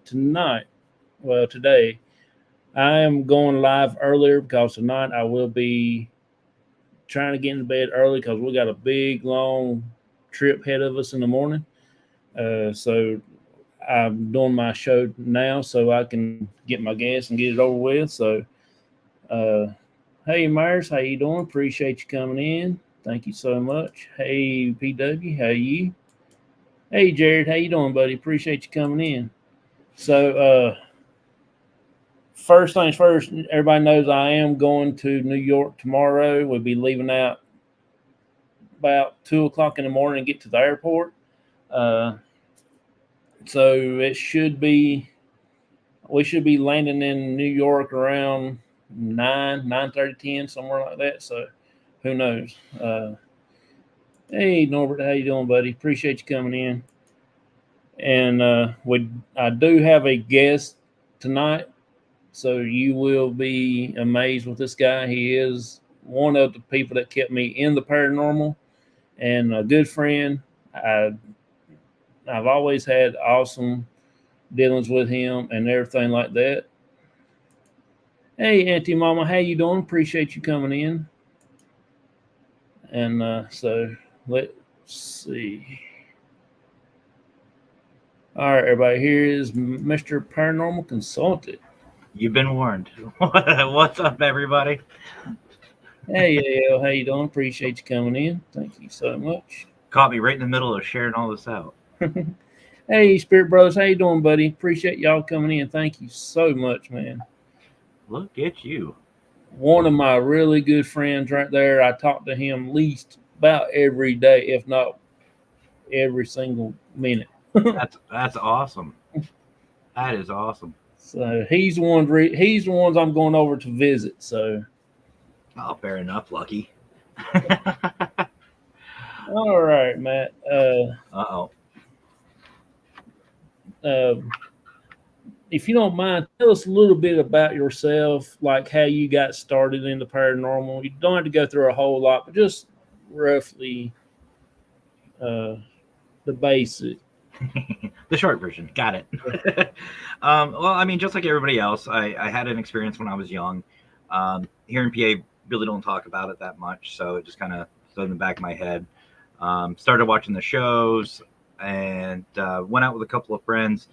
today, I am going live earlier because tonight I will be trying to get into bed early because we got a big long trip ahead of us in the morning. So I'm doing my show now so I can get my gas and get it over with. So, uh, hey Myers, how you doing? Appreciate you coming in. Thank you so much. Hey PW, how you? Hey Jared, how you doing, buddy? Appreciate you coming in. So, first things first, everybody knows I am going to New York tomorrow. We'll be leaving out about 2 o'clock in the morning and get to the airport. Uh, so it should be we should be landing in New York around 9:30, 10, somewhere like that. So who knows? Hey Norbert, how you doing, buddy? Appreciate you coming in. And I do have a guest tonight, so you will be amazed with this guy. He is one of the people that kept me in the paranormal and a good friend. I've always had awesome dealings with him and everything like that. Hey, Auntie Mama, how you doing? Appreciate you coming in. And so let's see. All right, everybody. Here is Mr. Paranormal Consultant. You've been warned. What's up, everybody? Hey, AL, how you doing? Appreciate you coming in. Thank you so much. Caught me right in the middle of sharing all this out. Hey, Spirit Brothers, how you doing, buddy? Appreciate y'all coming in. Thank you so much, man. Look at you. One of my really good friends right there. I talk to him at least about every day, if not every single minute. That's awesome. That is awesome. So he's the one. He's the ones I'm going over to visit. So, oh, fair enough, Lucky. all right, Matt. Uh-oh. If you don't mind, tell us a little bit about yourself, like how you got started in the paranormal. You don't have to go through a whole lot, but just roughly the basic. The short version. Got it. Well, I mean, just like everybody else, I had an experience when I was young. Here in PA, really don't talk about it that much, so it just kind of stood in the back of my head. Started watching the shows and went out with a couple of friends,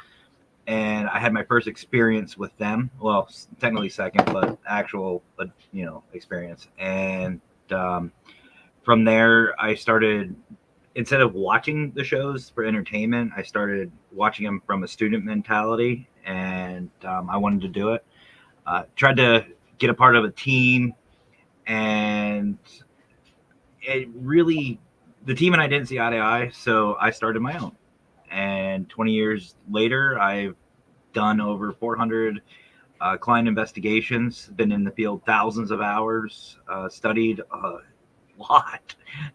and I had my first experience with them. Well, technically second, but actual, experience. And from there, I started, instead of watching the shows for entertainment, I started watching them from a student mentality, and I wanted to do it. Tried to get a part of a team, and it really, the team and I didn't see eye to eye, so I started my own. And 20 years later, I've done over 400 client investigations, been in the field thousands of hours, studied a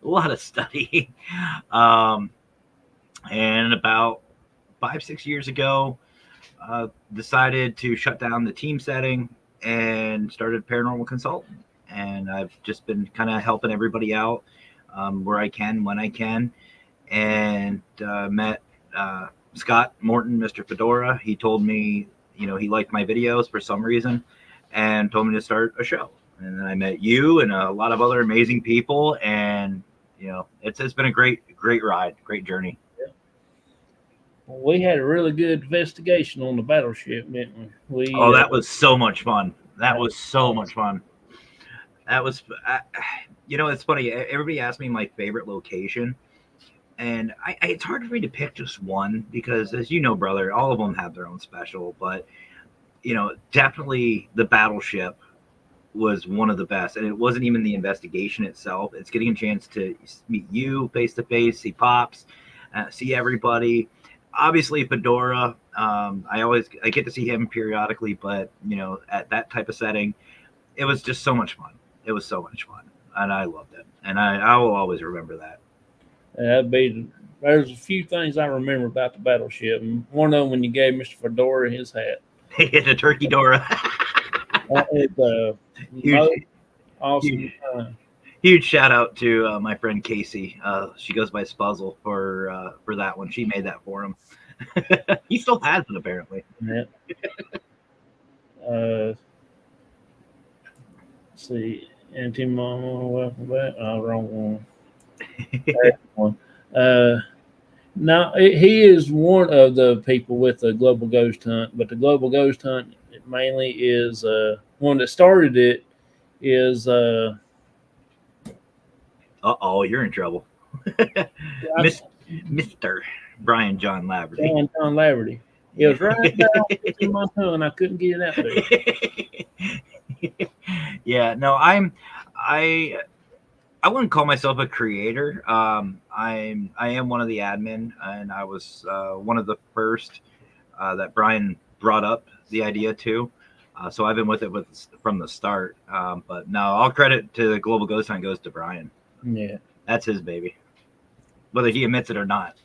lot of study. And about 5-6 years ago, decided to shut down the team setting and started paranormal consulting. And I've just been kind of helping everybody out where I can, when I can. And met Scott Morton, Mr. Fedora. He told me, he liked my videos for some reason and told me to start a show. And then I met you and a lot of other amazing people. And, it's been a great ride, great journey. Yeah. Well, we had a really good investigation on the battleship, didn't we? That was so much fun. That was so much fun. That was, it's funny. Everybody asked me my favorite location. And it's hard for me to pick just one because, as you know, brother, all of them have their own special. But, definitely the battleship was one of the best. And it wasn't even the investigation itself. It's getting a chance to meet you face to face, see Pops, see everybody. Obviously, Fedora, I get to see him periodically. But, at that type of setting, it was just so much fun. It was so much fun. And I loved it. And I will always remember that. There's a few things I remember about the battleship. And one of them when you gave Mr. Fedora his hat. The turkey Dora. It's huge, awesome. Huge shout out to my friend Casey. She goes by Spuzzle for that one. She made that for him. He still has it apparently. Yeah. Uh, see, Auntie Mama, welcome back. Oh, wrong one. That one. Now he is one of the people with the global ghost hunt, but the global ghost hunt mainly is one that started it is Oh, you're in trouble. I, Miss Mr. Brian John Laverty. John Laverty. It Yeah. was right there on the tip of my tongue. I couldn't get it out there. Yeah, no, I I wouldn't call myself a creator. I am one of the admin, and I was one of the first that Brian brought up the idea to. So I've been with it from the start. But no, all credit to the Global Ghost Hunt goes to Brian. Yeah. That's his baby, whether he admits it or not.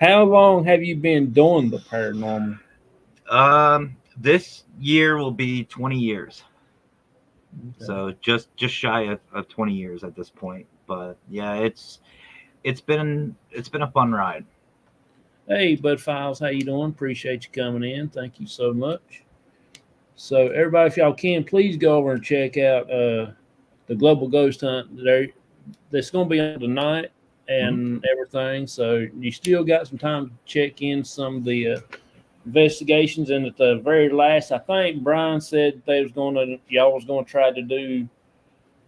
How long have you been doing the paranormal? This year will be 20 years. Okay. So just shy of 20 years at this point. But yeah, it's been a fun ride. Hey, Bud Files, how you doing? Appreciate you coming in. Thank you so much. So, everybody, if y'all can, please go over and check out the Global Ghost Hunt. That's going to be on tonight Mhm. and everything. So, you still got some time to check in some of the investigations. And at the very last, I think Brian said y'all was going to try to do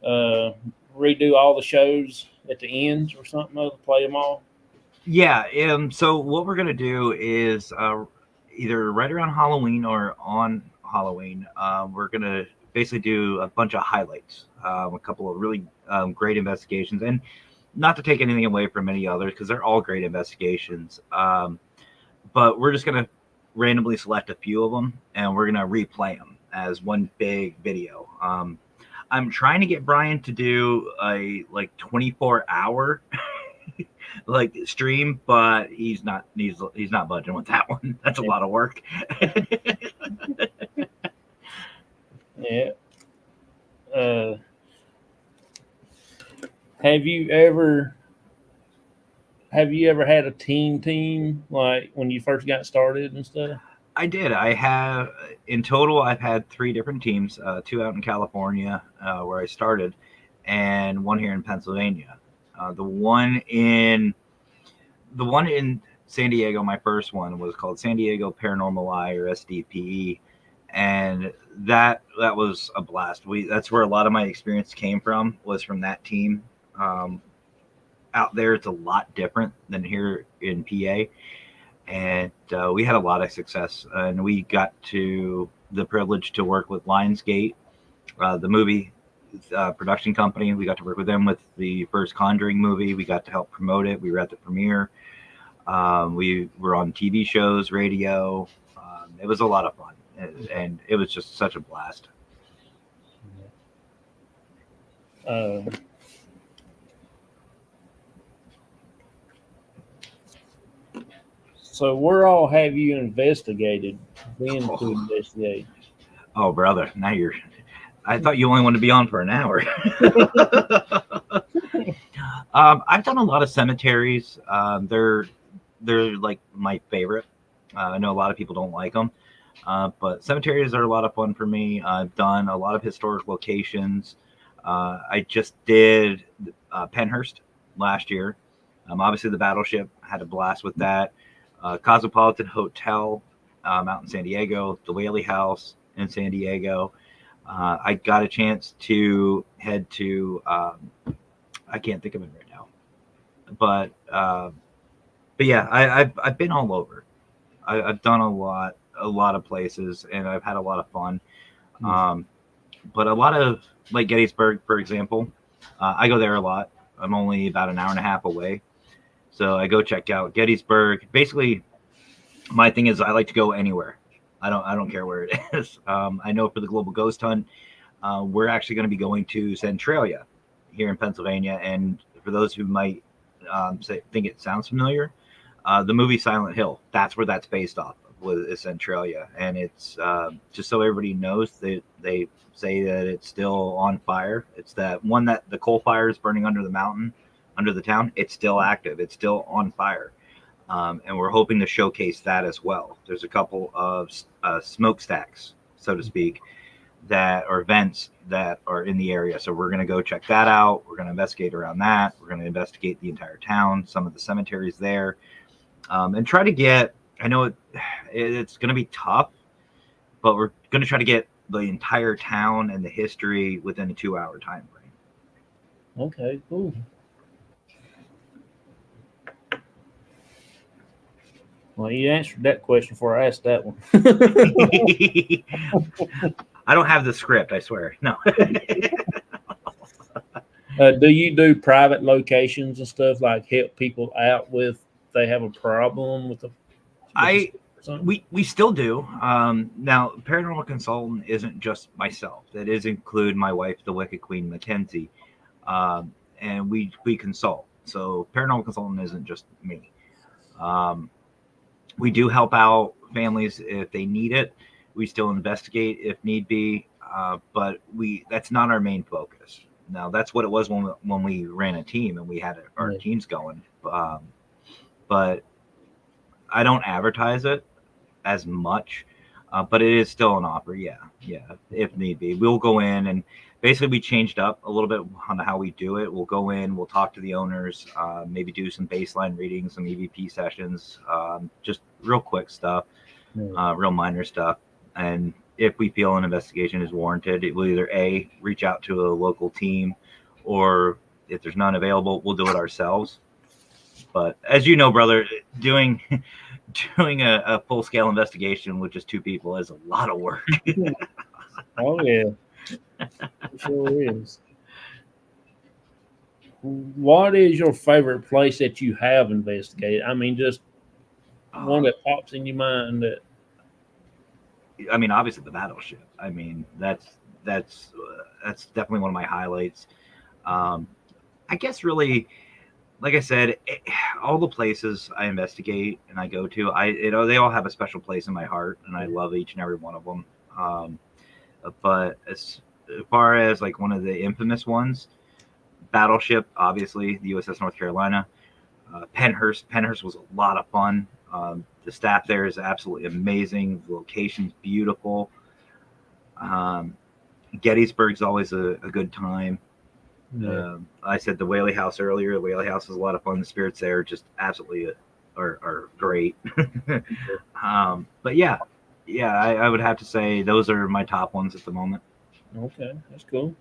uh, redo all the shows at the ends or something, play them all. Yeah. So what we're gonna do is either right around Halloween or on Halloween, we're gonna basically do a bunch of highlights, a couple of really great investigations, and not to take anything away from any others because they're all great investigations. But we're just gonna randomly select a few of them, and we're gonna replay them as one big video. I'm trying to get Brian to do a like 24-hour like stream, but he's not budging with that one. That's a lot of work. Yeah. Uh, have you ever had a team like when you first got started and stuff? I did. I have in total. I've had three different teams. Two out in California, where I started, and one here in Pennsylvania. The one in San Diego, my first one was called San Diego Paranormal Eye or SDPE, and that was a blast. That's where a lot of my experience came from was from that team. Um, Out there, it's a lot different than here in PA, and we had a lot of success. And we got to the privilege to work with Lionsgate, the movie production company. We got to work with them with the first Conjuring movie. We got to help promote it. We were at the premiere. We were on TV shows, radio. It was a lot of fun, and it was just such a blast. Uh, so where all have you investigated? Been to Oh, investigate? oh, brother, now you're. I thought you only wanted to be on for an hour. I've done a lot of cemeteries. They're like my favorite. I know a lot of people don't like them, but cemeteries are a lot of fun for me. I've done a lot of historic locations. I just did Penhurst last year. Obviously, the Battleship, had a blast with that. Cosmopolitan Hotel out in San Diego, the Whaley House in San Diego. I got a chance to head to. I can't think of it right now, but yeah, I've been all over. I've done a lot of places, and I've had a lot of fun. Um, but a lot of like Gettysburg, for example, I go there a lot. I'm only about an hour and a half away, so I go check out Gettysburg. Basically, my thing is I like to go anywhere. I don't care where it is. I know for the Global Ghost Hunt, we're actually going to be going to Centralia here in Pennsylvania, and for those who might think it sounds familiar, the movie Silent Hill. That's where that's based off of, is Centralia, and it's just so everybody knows that they say that it's still on fire. It's that one that the coal fire is burning under the mountain, under the town. It's still active. It's still on fire. And we're hoping to showcase that as well. There's a couple of smokestacks, so to speak, that are vents that are in the area. So we're going to go check that out. We're going to investigate around that. We're going to investigate the entire town, some of the cemeteries there, and try to get. I know it's going to be tough, but we're going to try to get the entire town and the history within a 2-hour time frame. Okay, cool. Well, you answered that question before I asked that one. I don't have the script, I swear. No. Do you do private locations and stuff, like help people out with they have a problem with I something? we still do. Now, paranormal consultant isn't just myself. That is include my wife, the Wicked Queen Mackenzie, and we consult. So paranormal consultant isn't just me. We do help out families if they need it. We still investigate if need be, but that's not our main focus. Now, that's what it was when we ran a team and we had our teams going. But I don't advertise it as much, but it is still an offer. Yeah, if need be, we'll go in and basically we changed up a little bit on how we do it. We'll go in, we'll talk to the owners, maybe do some baseline readings, some EVP sessions, just real quick stuff, real minor stuff. And if we feel an investigation is warranted, it will either A, reach out to a local team, or if there's none available, we'll do it ourselves. But as you know, brother, doing a full scale investigation with just 2 people is a lot of work. Oh yeah, it sure is. What is your favorite place that you have investigated? I mean, just one that pops in your mind. That I mean, obviously the battleship. I mean, that's definitely one of my highlights. I guess really, like I said, all the places I investigate and I go to, they all have a special place in my heart, and I love each and every one of them. But as far as like one of the infamous ones, Battleship, obviously the USS North Carolina, Penhurst was a lot of fun. The staff there is absolutely amazing. The location's beautiful. Gettysburg's always a good time. Yeah. I said the Whaley House earlier. The Whaley House is a lot of fun. The spirits there just absolutely are great. But yeah, I would have to say those are my top ones at the moment. Okay, that's cool.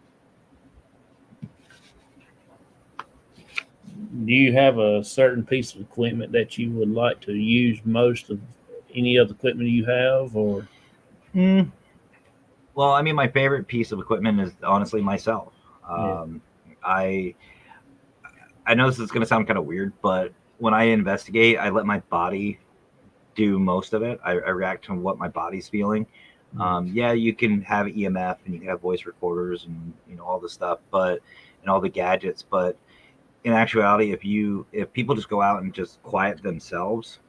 Do you have a certain piece of equipment that you would like to use most of any other equipment you have, or? Well, I mean, my favorite piece of equipment is honestly myself. I know this is going to sound kind of weird, but when I investigate, I let my body do most of it. I react to what my body's feeling. Yeah, you can have EMF and you can have voice recorders and all this stuff, and all the gadgets. But in actuality, if people just go out and just quiet themselves,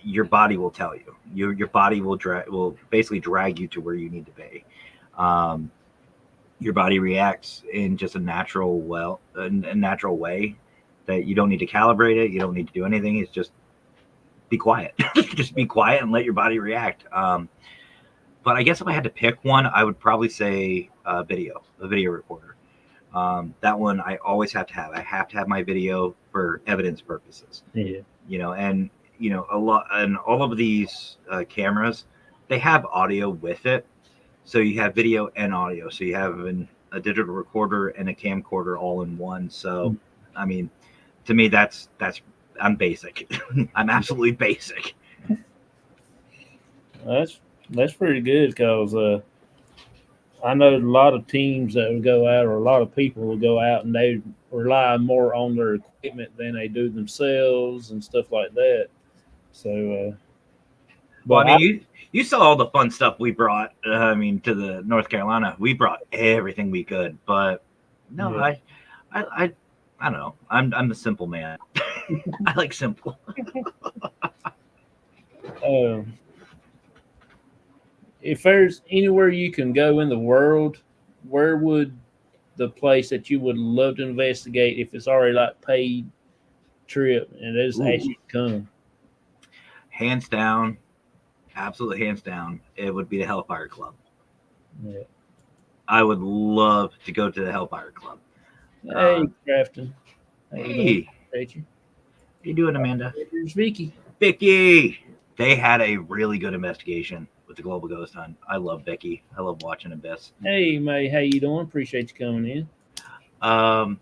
your body will tell you. Your body will basically drag you to where you need to be. Your body reacts in just a natural way that you don't need to calibrate it. You don't need to do anything. It's just be quiet. Just be quiet and let your body react. But I guess if I had to pick one, I would probably say a video recorder. That one I always have to have. I have to have my video for evidence purposes. Yeah. And a lot, and all of these cameras, they have audio with it. So you have video and audio. So you have a digital recorder and a camcorder all in one. So, I mean, to me, I'm basic. I'm absolutely basic. That's pretty good, because I know a lot of teams that will go out, or a lot of people will go out, and they rely more on their equipment than they do themselves and stuff like that. So, well, I mean, you saw all the fun stuff we brought. To the North Carolina, we brought everything we could. But no, yeah. I don't know. I'm the simple man. I like simple. If there's anywhere you can go in the world, where would the place that you would love to investigate, if it's already like paid trip and they just ask you to come? hands down, absolutely hands down, it would be the Hellfire Club. Yeah. I would love to go to the Hellfire Club. Hey, Crafton. How you doing? Hey, Appreciate you. how you doing, Amanda? Here's Vicky. Vicky. They had a really good investigation with the Global Ghost Hunt. I love Vicky. I love watching Abyss. Hey, May. How you doing? Appreciate you coming in. Um,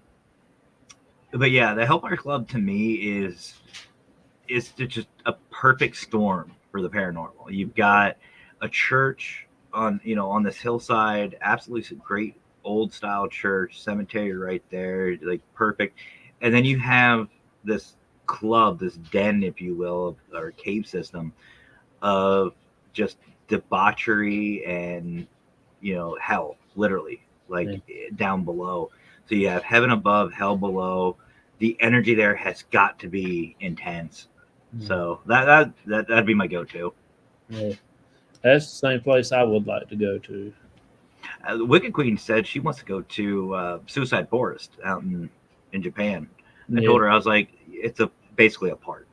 but yeah, the Hellfire Club to me is just a perfect storm for the paranormal. You've got a church on this hillside, absolutely great old style church, cemetery right there, like perfect. And then you have this club, this den, if you will, or cave system of just debauchery and hell, literally, like down below. So you have heaven above, hell below. The energy there has got to be intense. So that'd be my go-to. Yeah. That's the same place I would like to go to. The Wicked Queen said she wants to go to Suicide Forest out in Japan. I told her, I was like, it's basically a park.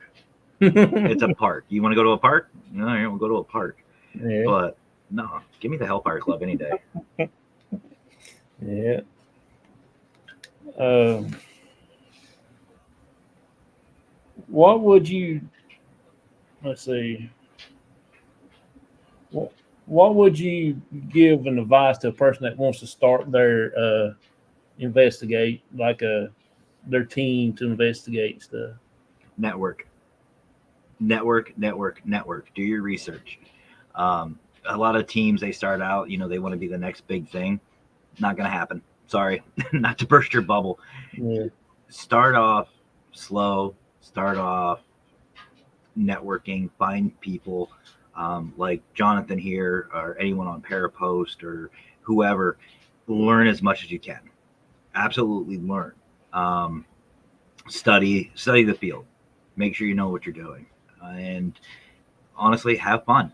It's a park. You want to go to a park? No, you don't go to a park. Yeah. But no, give me the Hellfire Club any day. Yeah. What would you? Let's see. What would you give an advice to a person that wants to start their investigate their team to investigate stuff? Network. Do your research. A lot of teams, they start out, they want to be the next big thing. Not going to happen. Sorry, not to burst your bubble. Yeah. Start off slow. Start off networking. Find people like Jonathon here, or anyone on Parapost, or whoever. Learn as much as you can. Absolutely learn. Study the field. Make sure you know what you're doing, and honestly, have fun.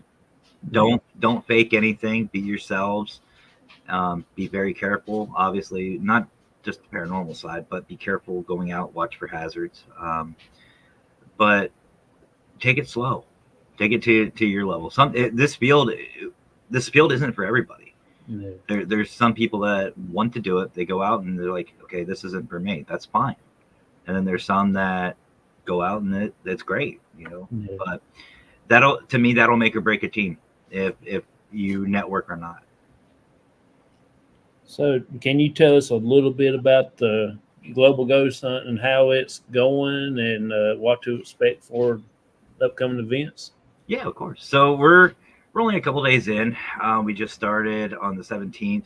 Don't fake anything. Be yourselves. Be very careful. Obviously, not just the paranormal side, but be careful going out. Watch for hazards. But take it slow. Take it to your level. This field isn't for everybody. Yeah. There's some people that want to do it. They go out and they're like, okay, this isn't for me. That's fine. And then there's some that go out and that's great, Yeah. But that'll make or break a team if you network or not. So, can you tell us a little bit about the Global Ghost Hunt and how it's going, and what to expect for upcoming events? Yeah, of course. So we're only a couple days in. We just started on the 17th,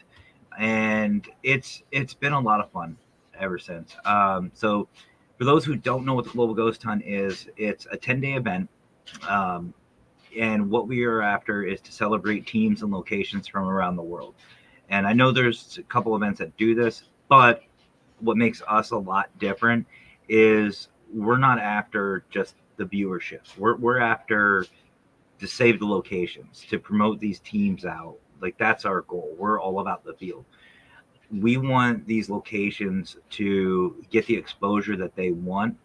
and it's been a lot of fun ever since. So for those who don't know what the Global Ghost Hunt is, it's a 10-day event. And what we are after is to celebrate teams and locations from around the world. And I know there's a couple events that do this, but what makes us a lot different is we're not after just the viewership. We're after to save the locations, to promote these teams out. Like, that's our goal. We're all about the field. We want these locations to get the exposure that they want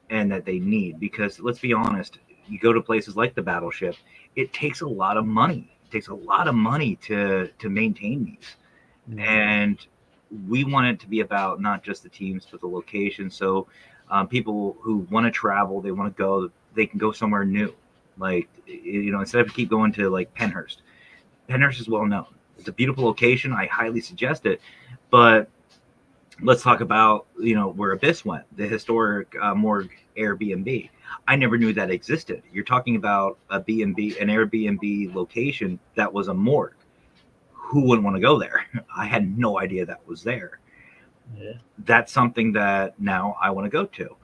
and that they need, because let's be honest, you go to places like the Battleship, it takes a lot of money. It takes a lot of money to maintain these. And we want it to be about not just the teams, but the location. So people who want to travel, they want to go, they can go somewhere new. Like, instead of keep going to like Penhurst. Penhurst is well known. It's a beautiful location. I highly suggest it. But let's talk about, where Abyss went, the historic morgue Airbnb. I never knew that existed. You're talking about an Airbnb location that was a morgue. Who wouldn't want to go there? I had no idea that was there. Yeah. That's something that now I want to go to.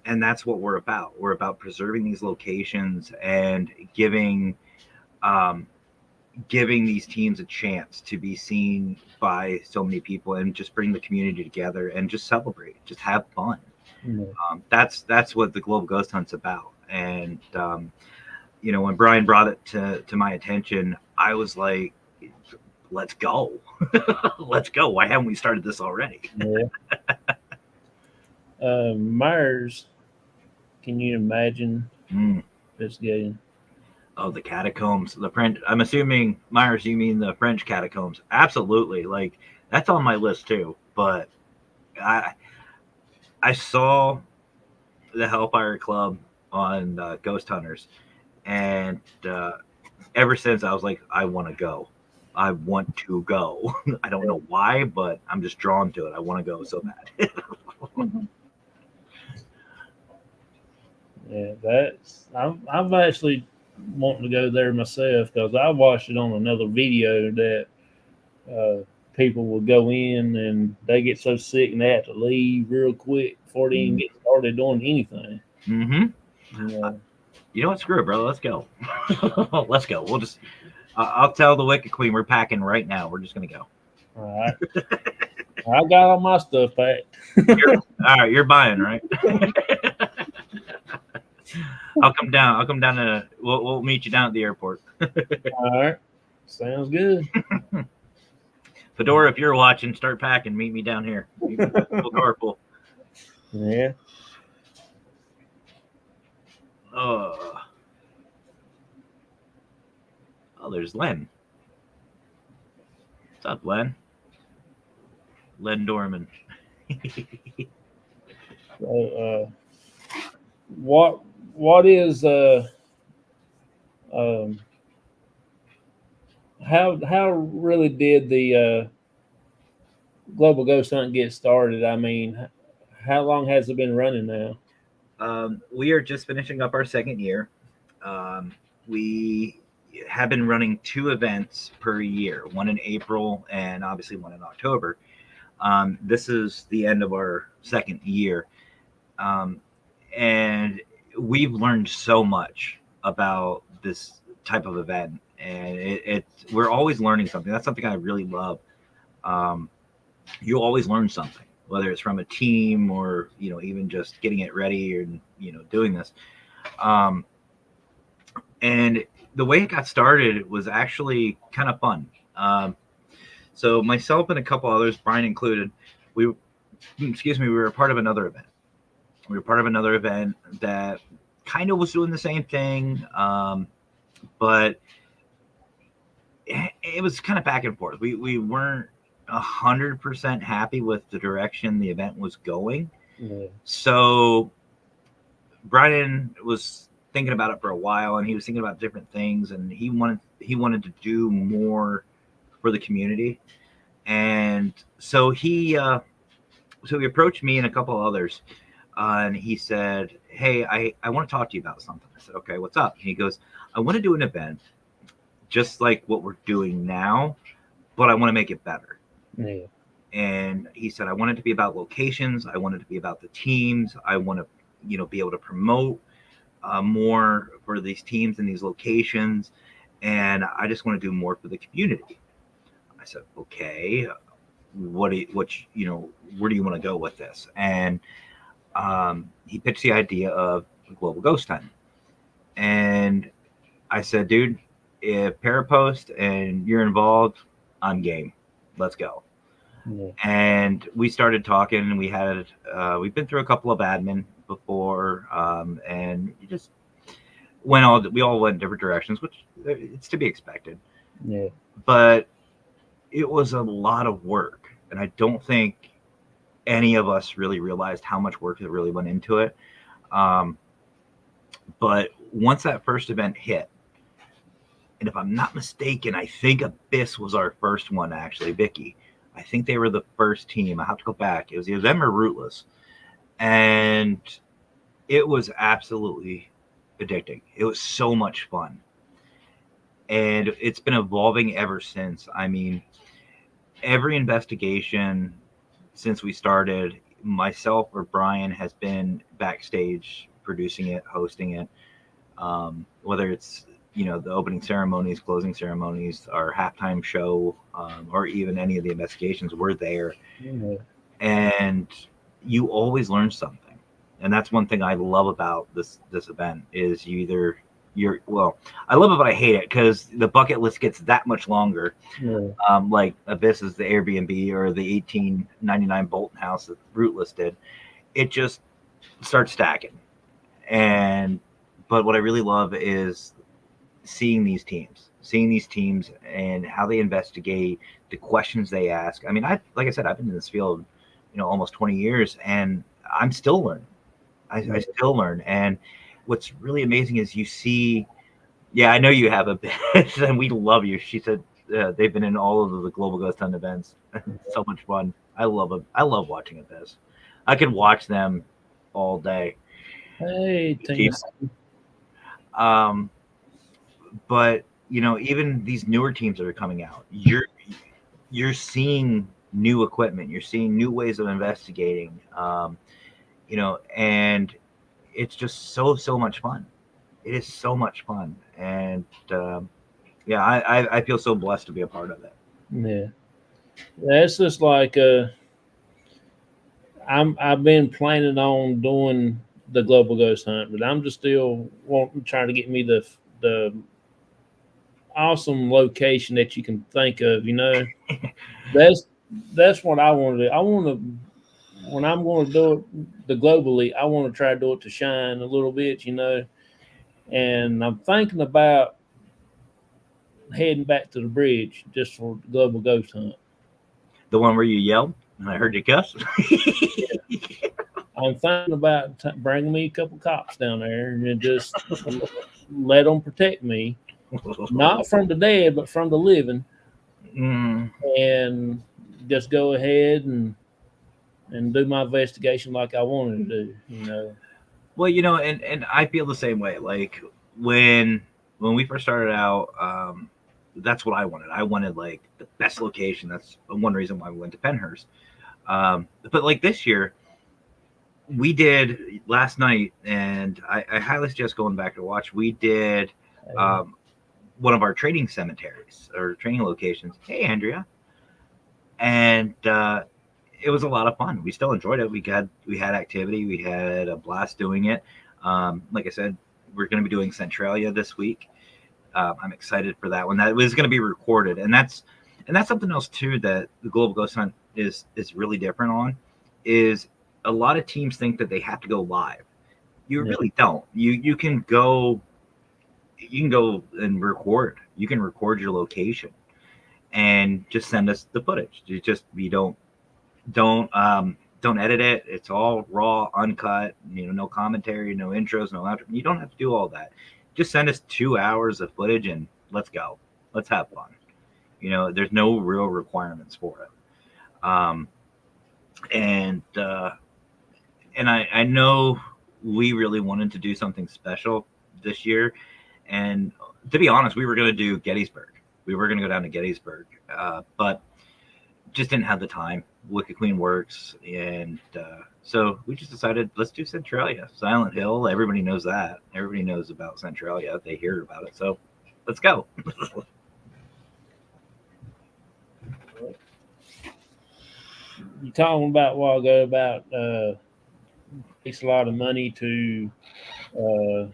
And that's what we're about. We're about preserving these locations and giving these teams a chance to be seen by so many people, and just bring the community together and just celebrate, just have fun. That's what the Global Ghost Hunt's about. And when Brian brought it to my attention, I was like, let's go. Let's go. Why haven't we started this already? Myers, can you imagine investigating. Oh, the catacombs. The French. I'm assuming, Myers, you mean the French catacombs? Absolutely. Like that's on my list too. But I I saw the Hellfire Club on Ghost Hunters, and ever since I was like, I want to go. I want to go. I don't know why, but I'm just drawn to it. I want to go so bad. Yeah, that's I've actually wanting to go there myself because I watched it on another video that people will go in and they get so sick and they have to leave real quick before they even get started doing anything. Mm-hmm. You know, You know what? Screw it, bro. Let's go. Let's go. We'll just. I'll tell the Wicked Queen we're packing right now. We're just gonna go. all right. I got all my stuff packed. All right, you're buying, right? I'll come down. I'll come down to. We'll meet you down at the airport. All right, sounds good. Fedora, if you're watching, start packing. Meet me down here. We'll carpool. Yeah. Oh, there's Len. What's up, Len? Len Dorman. So, what is um, how really did the global ghost hunt get started? I mean, how long has it been running now? We are just finishing up our second year. We have been running 2 events per year, one in April and obviously one in October. This is the end of our second year. And we've learned so much about this type of event. And we're always learning something. That's something I really love. You always learn something, whether it's from a team or, even just getting it ready and, doing this. And the way it got started was actually kind of fun. So myself and a couple others, Brian included, we were a part of another event. We were part of another event that kind of was doing the same thing, but it was kind of back and forth. We weren't 100% happy with the direction the event was going. Yeah. So Brian was thinking about it for a while, and he was thinking about different things, and he wanted to do more for the community. And so he approached me and a couple others, and he said, "Hey, I want to talk to you about something." I said, "Okay, what's up?" And he goes, "I want to do an event just like what we're doing now, but I want to make it better." Yeah. And he said, "I want it to be about locations. I want it to be about the teams. I want to, be able to promote more for these teams and these locations. And I just want to do more for the community." I said, "Okay, where do you want to go with this?" And he pitched the idea of global ghost hunting. And I said, "Dude, if Parapost and you're involved, I'm game. Let's go." Yeah. And we started talking, and we've been through a couple of admin before, and just we all went different directions, which it's to be expected. Yeah. But it was a lot of work, and I don't think any of us really realized how much work that really went into it. But once that first event hit, and if I'm not mistaken, I think Abyss was our first one, actually, Vicky. I think they were the first team. I have to go back. It was either them or Rootless. And it was absolutely addicting. It was so much fun. And it's been evolving ever since. I mean, every investigation since we started, myself or Brian has been backstage producing it, hosting it. Whether it's the opening ceremonies, closing ceremonies, our halftime show, or even any of the investigations, we're there. Yeah. And you always learn something. And that's one thing I love about this event is I love it, but I hate it because the bucket list gets that much longer. Yeah. Like Abyss is the Airbnb or the 1899 Bolton house that Rootless did. It just starts stacking. And but what I really love is seeing these teams and how they investigate, the questions they ask. I mean, like I said, I've been in this field, almost 20 years, and I'm still learning. I still learn, and what's really amazing is you see. Yeah, I know you have a bit, and we love you. She said they've been in all of the Global Ghost Hunt events. So much fun. I love them. I love watching this. I could watch them all day. Hey, Keep, Tennessee. um, but even these newer teams that are coming out, you're seeing new equipment. You're seeing new ways of investigating. And it's just so much fun. It is so much fun, and yeah, I feel so blessed to be a part of it. Yeah, that's just like I've been planning on doing the global ghost hunt, but I'm just still wanting trying to get me the awesome location that you can think of. That's that's what I want to do. I want to when I'm going to do it the globally. I want to try to do it to shine a little bit. And I'm thinking about heading back to the bridge just for the global ghost hunt. The one where you yelled and I heard you cuss. I'm thinking about bringing me a couple cops down there and just let them protect me, not from the dead, but from the living, Mm. and just go ahead and do my investigation like I wanted to do. Well, and I feel the same way. Like when when we first started out, that's what I wanted. I wanted like the best location. That's one reason why we went to Penhurst. But like this year, we did last night, and I highly suggest going back to watch. We did um, one of our training cemeteries or training locations. Hey, Andrea, and it was a lot of fun. We still enjoyed it. We had activity. We had a blast doing it. Like I said, we're going to be doing Centralia this week. I'm excited for that one. That was going to be recorded, and that's something else too that the Global Ghost Hunt is really different on. Is a lot of teams think that they have to go live. You Yeah. really don't. You can go and record. You can record your location and just send us the footage. You don't edit it. It's all raw, uncut. No commentary, no intros, no outro. You don't have to do all that. Just send us 2 hours of footage and let's go. Let's have fun. There's no real requirements for it. And I know we really wanted to do something special this year, and to be honest, we were going to do Gettysburg. We were going to go down to Gettysburg, but just didn't have the time. Wicked Queen works, and so we just decided let's do Centralia, Silent Hill. Everybody knows that. Everybody knows about Centralia. They hear about it, so let's go. You talking about a while ago about takes a lot of money to uh,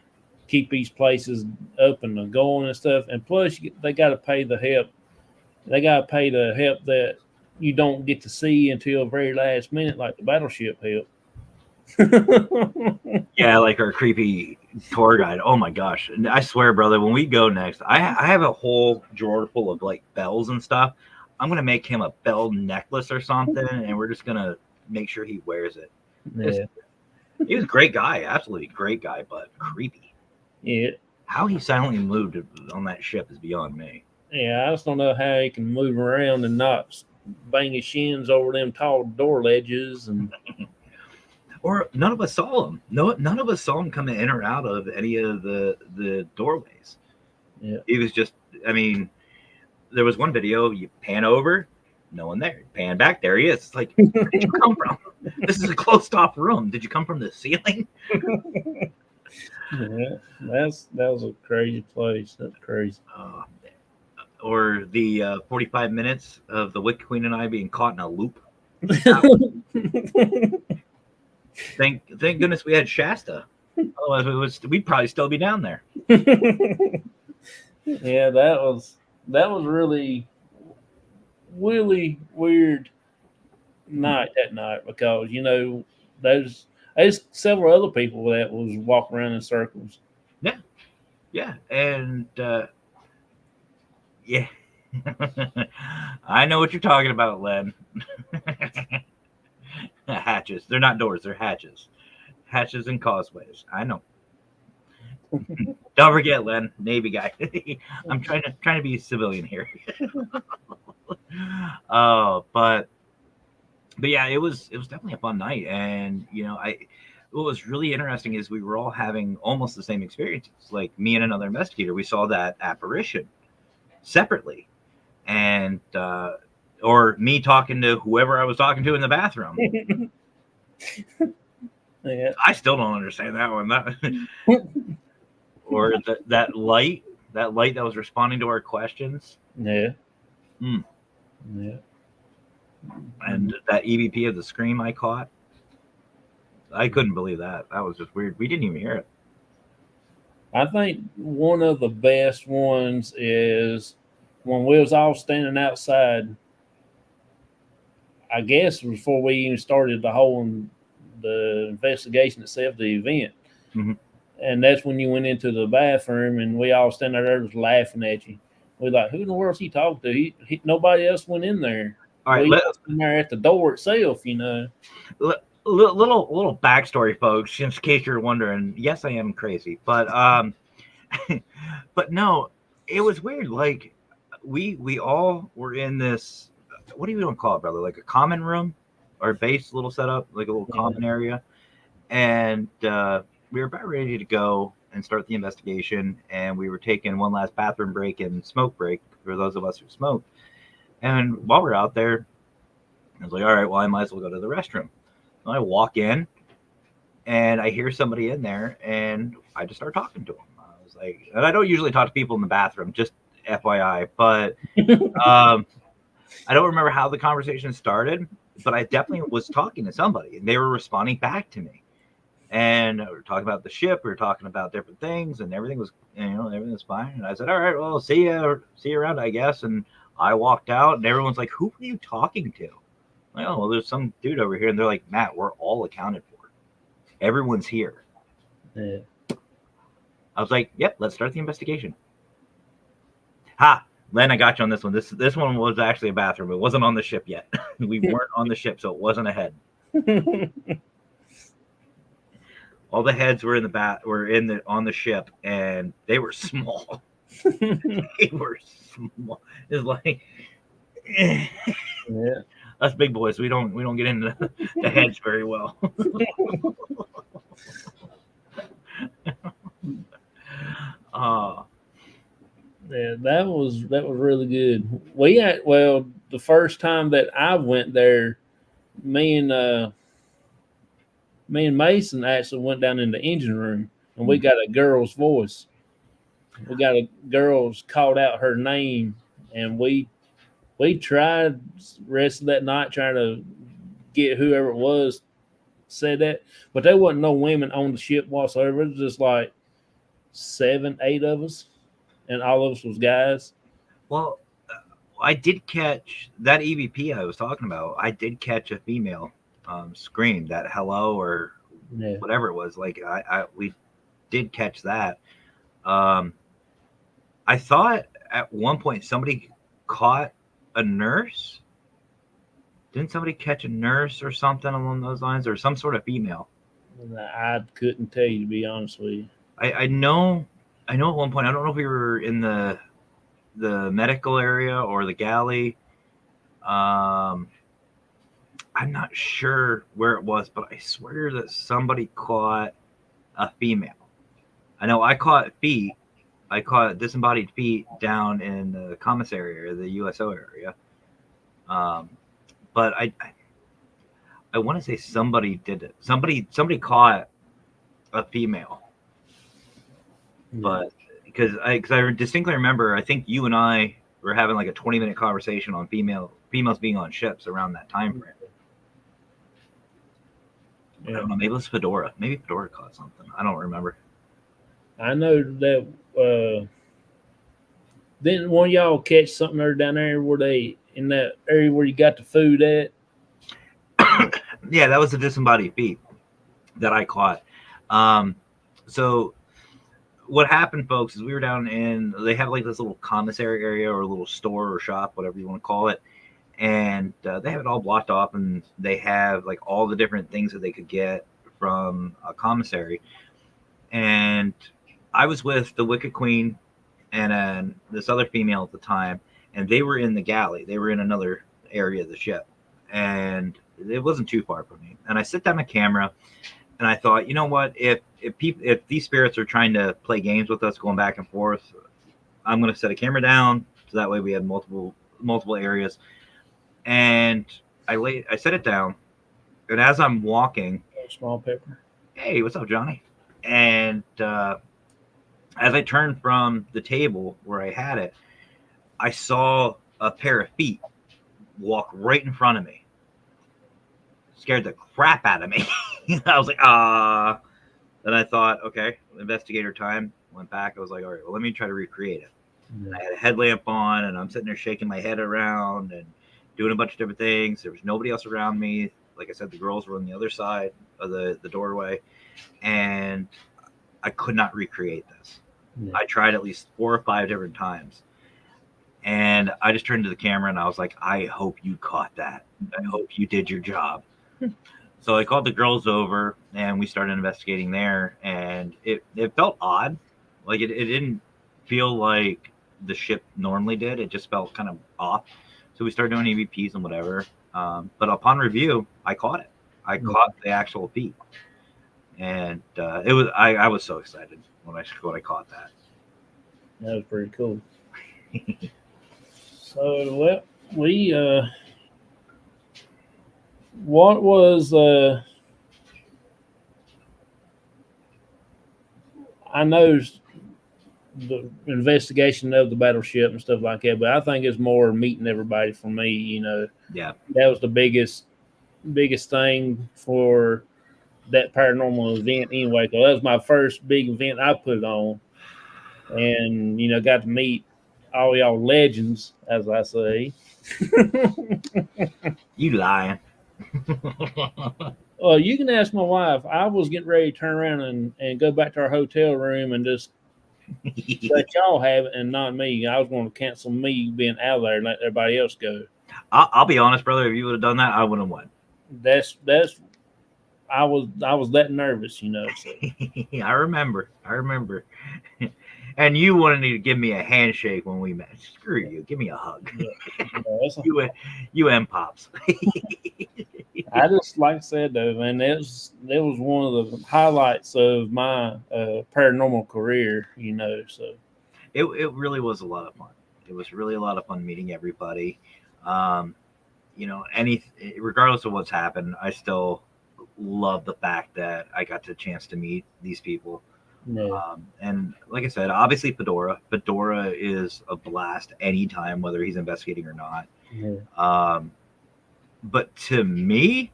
keep these places open and going and stuff, and plus they got to pay the help. They got to pay the help that you don't get to see until very last minute, like the battleship help. Yeah, like our creepy tour guide. Oh my gosh! And I swear, brother, when we go next, I have a whole drawer full of like bells and stuff. I'm gonna make him a bell necklace or something, and we're just gonna make sure he wears it. It's, Yeah, he was a great guy, absolutely great guy, but creepy. yeah, How he silently moved on that ship is beyond me. yeah. I just don't know how he can move around and not bang his shins over them tall door ledges and Or none of us saw him. No, none of us saw him come in or out of any of the doorways. yeah. He was just. I mean, there was one video you pan over, no one there. Pan back, there he is. It's like, where did you come from? This is a closed off room. Did you come from the ceiling? Yeah, that was a crazy place. That's crazy. Uh, or the 45 minutes of the Wicked Queen and I being caught in a loop. Thank goodness we had Shasta. Otherwise, we'd probably still be down there. Yeah, that was really weird night that night because there's several other people that was walking around in circles. Yeah, yeah, and yeah, I know what you're talking about, Len. Hatches. They're not doors. They're hatches. Hatches and causeways. I know. Don't forget, Len, Navy guy. I'm trying to be a civilian here. But yeah, it was definitely a fun night, and what was really interesting is we were all having almost the same experiences. Like me and another investigator, we saw that apparition separately, and or me talking to whoever I was talking to in the bathroom. Yeah. I still don't understand that one. Or that light that was responding to our questions. Yeah. Mm. Yeah. And that EVP of the scream I caught. I couldn't believe that. That was just weird. We didn't even hear it. I think one of the best ones is when we was all standing outside. I guess before we even started the investigation itself, the event, Mm-hmm. and that's when you went into the bathroom, and we all standing there just laughing at you. We like, who in the world's he talking to? Nobody else went in there. All right, We was in there at the door itself, you know. little backstory, folks, in case you're wondering. Yes, I am crazy, but but no, it was weird. Like we all were in this. What do you want to call it, brother? Like a common room, or base little setup, like a little Yeah. common area, and we were about ready to go and start the investigation, and we were taking one last bathroom break and smoke break for those of us who smoked. And while we're out there, I was like, all right, well, I might as well go to the restroom. I walk in and I hear somebody in there, and I just start talking to them. I was like, and I don't usually talk to people in the bathroom, just FYI, but I don't remember how the conversation started, but I definitely was talking to somebody, and they were responding back to me. And we were talking about the ship, we were talking about different things, and everything was, everything was fine. And I said, all right, well, see you around, I guess. And I walked out, and everyone's like, who are you talking to? Like, oh, well, there's some dude over here, and they're like, Matt, we're all accounted for. Everyone's here. Yeah. I was like, yep, let's start the investigation. Ha! Len, I got you on this one. This one was actually a bathroom. It wasn't on the ship yet. We weren't on the ship, so it wasn't a head. All the heads were on the ship, and they were small. They were small. It's like Yeah. us big boys. We don't get into the heads very well. uh Yeah, that was really good. The first time that I went there, me and uh me and Mason actually went down in the engine room, and we got a girl's voice. We got a girl's called out her name, and we tried rest of that night trying to get whoever it was said that, but there wasn't no women on the ship whatsoever. It was just like 7, 8 of us, and all of us was guys. well, I did catch that EVP I was talking about. I did catch a female scream, that hello or Yeah. whatever it was. Like we did catch that. Um, I thought at one point somebody caught a nurse. Didn't somebody catch a nurse or something along those lines, or some sort of female? I couldn't tell you, to be honest with you. I know. I know at one point. I don't know if we were in the medical area or the galley. Um, I'm not sure where it was, but I swear that somebody caught a female. I know I caught feet. I caught disembodied feet down in the commissary area, the USO area. Um, but I want to say somebody did it. Somebody caught a female, but because I distinctly remember, I think you and I were having like a 20-minute conversation on females being on ships around that time frame. I don't know. Maybe it was Fedora. Maybe Fedora caught something. I don't remember. I know that didn't one of y'all catch something there down there where they in that area where you got the food at? Yeah, that was the disembodied feet that I caught. So what happened, folks, is we were down in. They have like this little commissary area or a little store or shop, whatever you want to call it, and they have it all blocked off, and they have like all the different things that they could get from a commissary. And I was with the Wicked Queen and this other female at the time, and they were in the galley. They were in another area of the ship, and it wasn't too far from me. And I set down a camera, and I thought, you know what? If these spirits are trying to play games with us, going back and forth, I'm going to set a camera down so that way we have multiple areas. And I set it down, and as I'm walking, Small pepper. hey, what's up, Johnny? And as I turned from the table where I had it, I saw a pair of feet walk right in front of me. Scared the crap out of me. I was like, ah. Then I thought, okay, investigator time. Went back. I was like, all right, well, let me try to recreate it. Yeah. I had a headlamp on, and I'm sitting there shaking my head around and doing a bunch of different things. There was nobody else around me. Like I said, the girls were on the other side of the doorway, and I could not recreate this. Yeah. I tried at least 4 or 5 different times. And I just turned to the camera and I was like, I hope you caught that. I hope you did your job. So I called the girls over and we started investigating there. And it felt odd. Like it didn't feel like the ship normally did. It just felt kind of off. So we started doing EVPs and whatever. But upon review, I caught it. I caught the actual feet. And it was I was so excited when I caught that. That was pretty cool. So, well, we what was I know the investigation of the battleship and stuff like that, but I think it's more meeting everybody for me. You know, Yeah, that was the biggest thing for that paranormal event anyway. Because that was my first big event I put on, and you know, got to meet all y'all legends, as I say. you lying. Well, you can ask my wife. I was getting ready to turn around and go back to our hotel room and just let y'all have it and not me. I was going to cancel me being out there and let everybody else go. I'll be honest, brother. If you would have done that, I wouldn't have won. That's I was that nervous, you know. So. I remember. And you wanted to give me a handshake when we met. Screw you. Give me a hug. Yeah, you and Pops. I just like I said though, man, that was one of the highlights of my paranormal career, you know. So It really was a lot of fun. It was really a lot of fun meeting everybody. You know, regardless of what's happened, I still love the fact that I got the chance to meet these people. yeah. And like I said, obviously Fedora is a blast anytime, whether he's investigating or not. Yeah. But to me,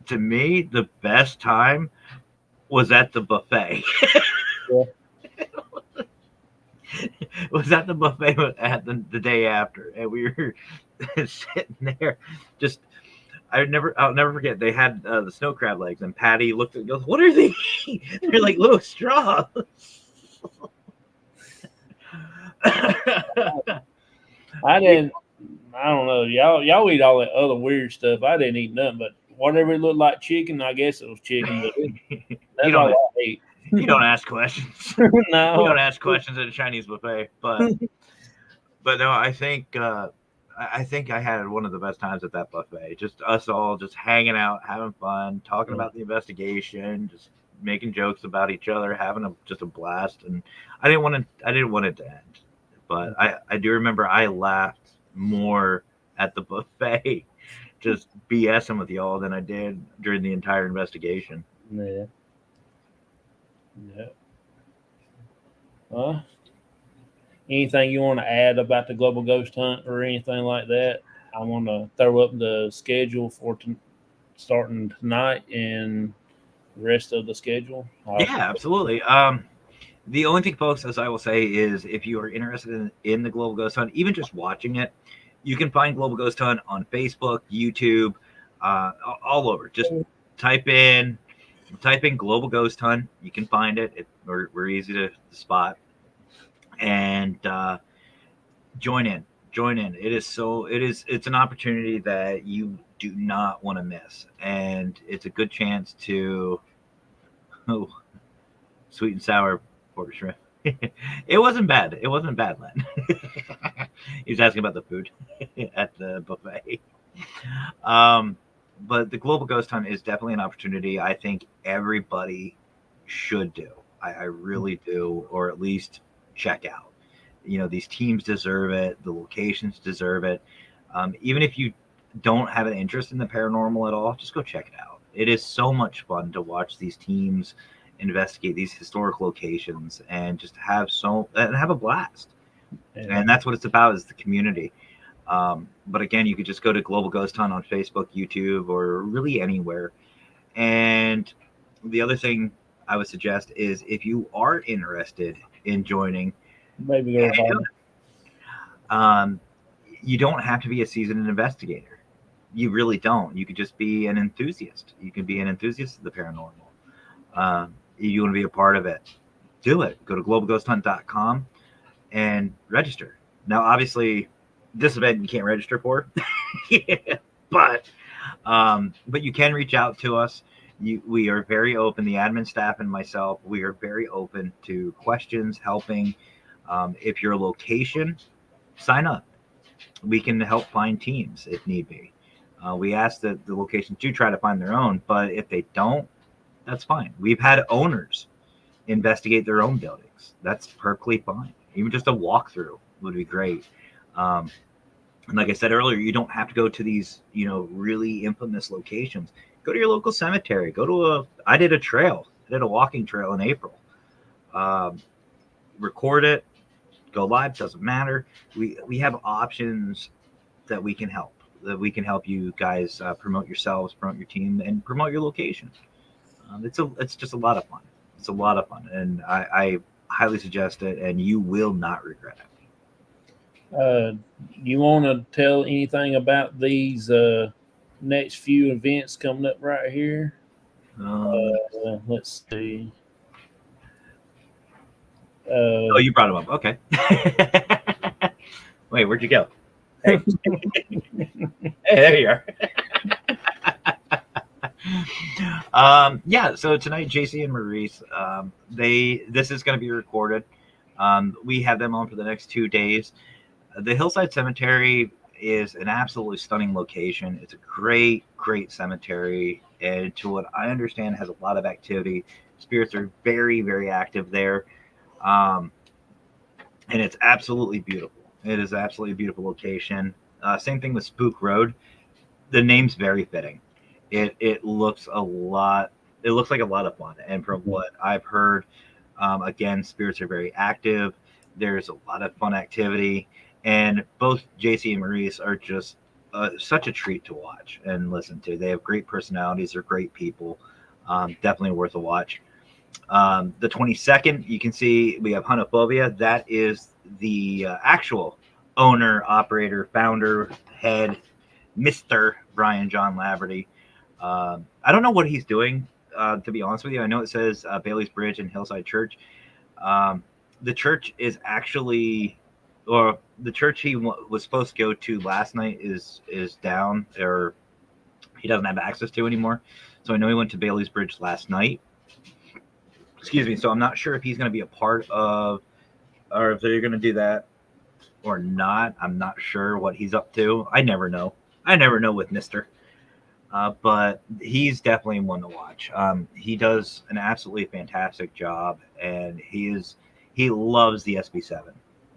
the best time was at the buffet. Yeah. Was at the buffet at the day after, and we were sitting there. Just I'll never forget. They had the snow crab legs, and Patty looked and goes, "What are they?" They're like little straws. I didn't. I don't know. Y'all eat all that other weird stuff. I didn't eat nothing, but whatever it looked like chicken, I guess it was chicken. But that's all I ate. You don't ask questions. No, You don't ask questions at a Chinese buffet. But no, I think I had one of the best times at that buffet. Just us all just hanging out, having fun, talking about the investigation, just making jokes about each other, having just a blast. And I didn't want it to end. But I do remember I laughed more at the buffet, just BSing with y'all than I did during the entire investigation. Yeah. Anything you want to add about the global ghost hunt or anything like that? I want to throw up the schedule for starting tonight and the rest of the schedule. Yeah, absolutely. The only thing, folks, as I will say, is if you are interested in the Global Ghost Hunt, even just watching it, you can find Global Ghost Hunt on Facebook, YouTube, all over. Just type in Type in Global Ghost Hunt. You can find it. We're easy to spot. And join in. Join in. It's an opportunity that you do not want to miss. And it's a good chance to oh, sweet and sour pork shrimp. It wasn't bad. It wasn't bad, Len. He was asking about the food at the buffet. Um, but the Global Ghost Hunt is definitely an opportunity I think everybody should do. I really do, or at least check out. These teams deserve it. The locations deserve it. Even if you don't have an interest in the paranormal at all, just go check it out. It is so much fun to watch these teams investigate these historic locations and just have a blast. Yeah. And that's what it's about, is the community. But again, you could just go to Global Ghost Hunt on Facebook, YouTube, or really anywhere. And the other thing I would suggest is, if you are interested in joining, Maybe go home. um, you don't have to be a seasoned investigator. You really don't. You could just be an enthusiast. You can be an enthusiast of the paranormal. If you want to be a part of it, do it. Go to globalghosthunt.com and register. Now, obviously, this event you can't register for, but you can reach out to us. We are very open. The admin staff and myself, we are very open to questions, helping. If your location, sign up. We can help find teams if need be. We ask that the locations do try to find their own, but if they don't, that's fine. We've had owners investigate their own buildings. That's perfectly fine. Even just a walkthrough would be great. And like I said earlier, you don't have to go to these, really infamous locations. Go to your local cemetery. I did a trail. I did a walking trail in April. Record it, go live, doesn't matter. We have options that we can help. That we can help you guys promote yourselves, promote your team, and promote your location. It's just a lot of fun. It's a lot of fun, and I highly suggest it, and you will not regret it. You want to tell anything about these next few events coming up right here? Let's see. Oh, you brought them up. Okay. Wait, where'd you go? Hey, hey, there you are. Yeah. So tonight, JC and Maurice, this is going to be recorded. We have them on for the next 2 days. The Hillside Cemetery is an absolutely stunning location. It's a great, great cemetery, and to what I understand, has a lot of activity. Spirits are very, very active there, and it's absolutely beautiful. It is absolutely a beautiful location. Same thing with Spook Road. The name's very fitting. It looks a lot. It looks like a lot of fun, and from what I've heard, again, spirits are very active. There's a lot of fun activity. And both JC and Maurice are just such a treat to watch and listen to. They have great personalities. They're great people. Definitely worth a watch. The 22nd, you can see we have Hunophobia. That is the actual owner, operator, founder, head, Mr. Brian John Laverty. I don't know what he's doing, to be honest with you. I know it says Bailey's Bridge and Hillside Church. The church is actually... or the church he was supposed to go to last night is down, or he doesn't have access to anymore. So I know he went to Bailey's Bridge last night. Excuse me. So I'm not sure if he's going to be a part of, or if they're going to do that or not. I'm not sure what he's up to. I never know. I never know with Mister. But he's definitely one to watch. He does an absolutely fantastic job, and he loves the SB7.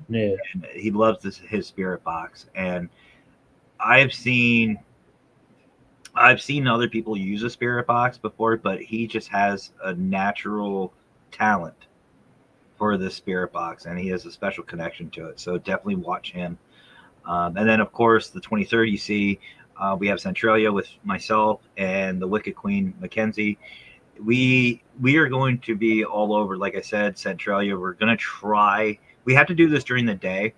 Yeah. And he loves his spirit box. And I've seen other people use a spirit box before, but he just has a natural talent for this spirit box, and he has a special connection to it. So definitely watch him. And then, of course, the 23rd, you see, we have Centralia with myself and the Wicked Queen, Mackenzie. We are going to be all over, like I said, Centralia. We're going to try. We have to do this during the day.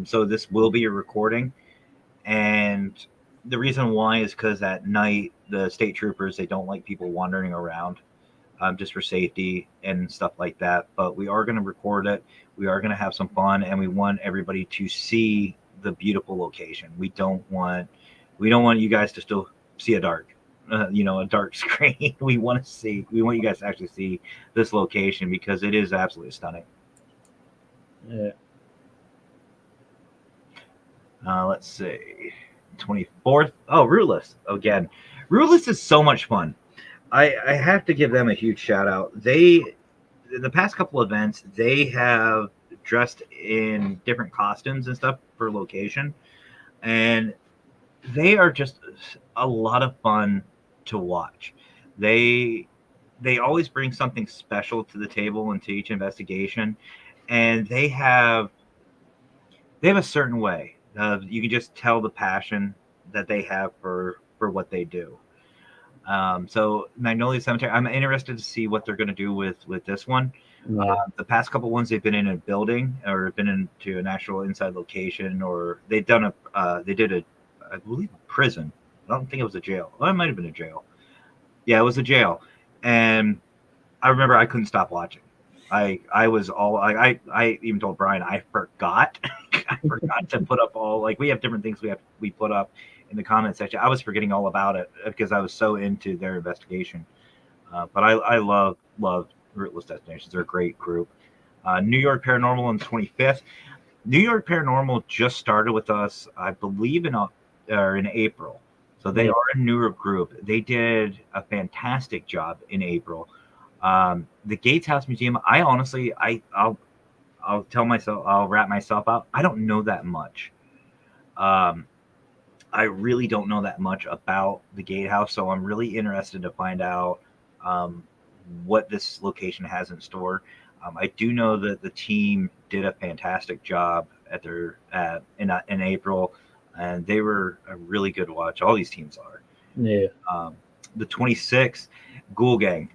So this will be a recording. And The reason why is because at night the state troopers, they don't like people wandering around, just for safety and stuff like that. But we are going to record it. We are going to have some fun, and we want everybody to see the beautiful location. We don't want you guys to still see a dark, a dark screen. We want you guys to actually see this location because it is absolutely stunning. Yeah. Let's see, 24th. Oh, Rootless again. Rootless is so much fun. I have to give them a huge shout out. In the past couple events, they have dressed in different costumes and stuff for location, and they are just a lot of fun to watch. They they always bring something special to the table into each investigation, and they have a certain way. You can just tell the passion that they have for what they do. So Magnolia Cemetery, I'm interested to see what they're going to do with this one. Yeah. The past couple ones, they've been in a building or been into an actual inside location, or they did a, I believe, a prison. I don't think it was a jail. Well, it might have been a jail. Yeah, it was a jail, and I remember I couldn't stop watching. I was all I even told Brian I forgot I forgot to put up all, like, we have different things we put up in the comment section. I was forgetting all about it because I was so into their investigation. But I love Rootless Destinations. They're a great group. New York Paranormal on the 25th. New York Paranormal just started with us, I believe, in April. So they Yeah. are a newer group. They did a fantastic job in April. The Gates House Museum. I honestly, I'll tell myself, I'll wrap myself out. I don't know that much. Um, I really don't know that much about the Gatehouse, so I'm really interested to find out um, what this location has in store. I do know that the team did a fantastic job in April, and they were a really good watch. All these teams are. Yeah. Um, the 26th, Ghoul Gang.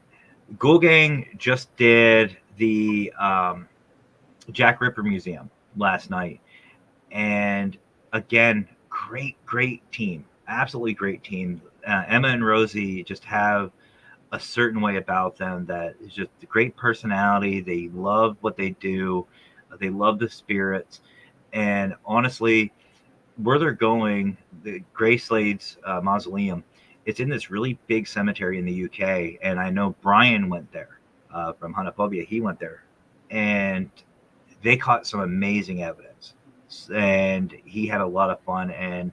Ghoul Gang just did the Jack Ripper Museum last night, and again, great team, absolutely great team. Emma and Rosie just have a certain way about them that is just a great personality. They love what they do. They love the spirits, and honestly, where they're going, the Grayslade's mausoleum, it's in this really big cemetery in the UK, and I know Brian went there from Hunophobia. He went there, and they caught some amazing evidence, and he had a lot of fun, and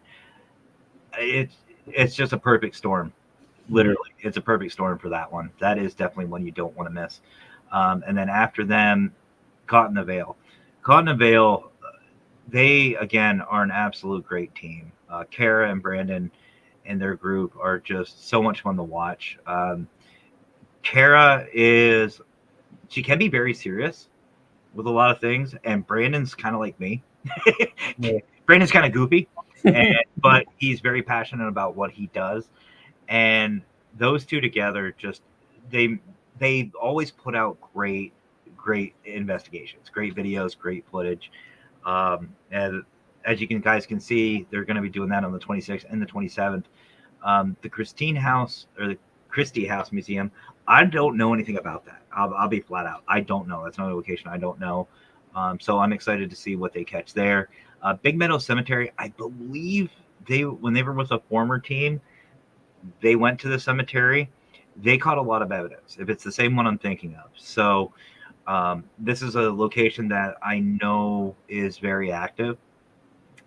it's just a perfect storm. Yeah. Literally, it's a perfect storm for that one. That is definitely one you don't want to miss. And then after them, Caught in the Veil. Caught in the Veil, they again are an absolute great team. Kara and Brandon and their group are just so much fun to watch. Kara she can be very serious with a lot of things, and Brandon's kind of like me. Yeah. Brandon's kind of goofy, but he's very passionate about what he does, and those two together just they they always put out great investigations, great videos, great footage. And as you guys can see, they're going to be doing that on the 26th and the 27th. The Christine House, or the Christie House Museum, I don't know anything about that. I'll be flat out. I don't know. That's another location I don't know. So I'm excited to see what they catch there. Big Meadow Cemetery, I believe when they were with a former team, they went to the cemetery. They caught a lot of evidence, if it's the same one I'm thinking of. So this is a location that I know is very active,